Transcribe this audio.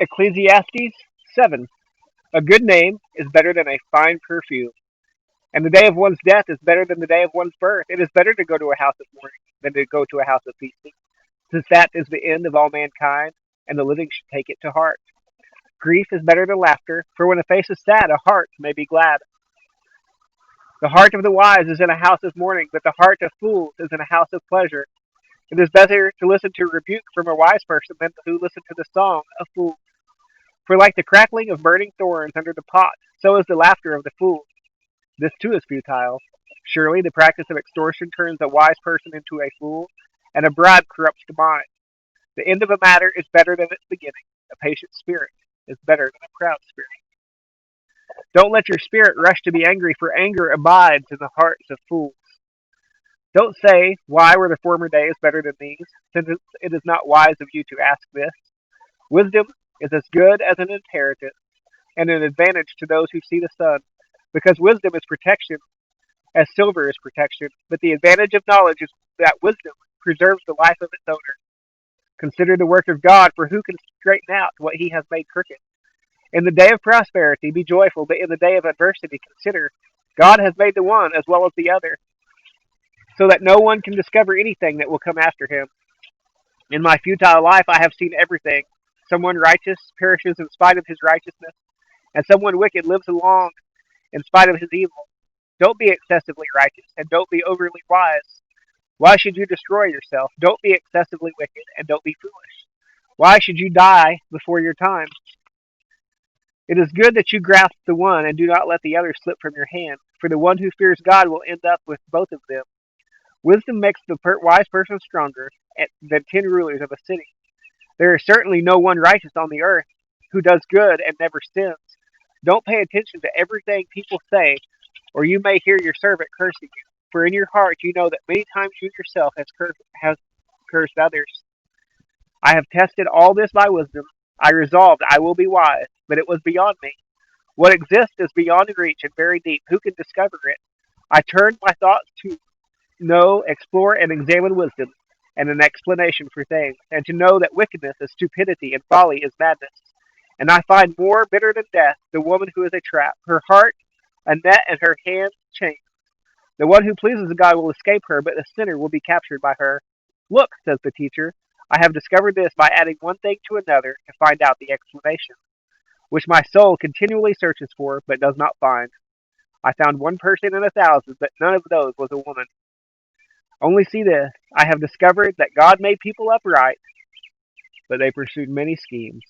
Ecclesiastes 7. A good name is better than a fine perfume, and the day of one's death is better than the day of one's birth. It is better to go to a house of mourning than to go to a house of feasting, since that is the end of all mankind, and the living should take it to heart. Grief is better than laughter, for when a face is sad, a heart may be glad. The heart of the wise is in a house of mourning, but the heart of fools is in a house of pleasure. It is better to listen to rebuke from a wise person than to listen to the song of fools. For like the crackling of burning thorns under the pot, so is the laughter of the fool. This too is futile. Surely the practice of extortion turns a wise person into a fool, and a bribe corrupts the mind. The end of a matter is better than its beginning. A patient spirit is better than a proud spirit. Don't let your spirit rush to be angry, for anger abides in the hearts of fools. Don't say, why were the former days better than these, since it is not wise of you to ask this. Wisdom is as good as an inheritance, and an advantage to those who see the sun, because wisdom is protection, as silver is protection. But the advantage of knowledge is that wisdom preserves the life of its owner. Consider the work of God, for who can straighten out what he has made crooked? In the day of prosperity, be joyful, but in the day of adversity, consider God has made the one as well as the other, so that no one can discover anything that will come after him. In my futile life, I have seen everything. Someone righteous perishes in spite of his righteousness, and someone wicked lives along in spite of his evil. Don't be excessively righteous, and don't be overly wise. Why should you destroy yourself? Don't be excessively wicked, and don't be foolish. Why should you die before your time? It is good that you grasp the one and do not let the other slip from your hand, for the one who fears God will end up with both of them. Wisdom makes the wise person stronger than 10 rulers of a city. There is certainly no one righteous on the earth who does good and never sins. Don't pay attention to everything people say, or you may hear your servant cursing you. For in your heart you know that many times you yourself has cursed others. I have tested all this by wisdom. I resolved I will be wise, but it was beyond me. What exists is beyond reach and very deep. Who can discover it? I turned my thoughts to know, explore, and examine wisdom, and an explanation for things, and to know that wickedness is stupidity and folly is madness. And I find more bitter than death the woman who is a trap, her heart a net and her hands chains. The one who pleases God will escape her, but the sinner will be captured by her. Look, says the teacher, I have discovered this by adding one thing to another to find out the explanation, which my soul continually searches for, but does not find. I found one person in 1,000, but none of those was a woman. Only see this, I have discovered that God made people upright, but they pursued many schemes.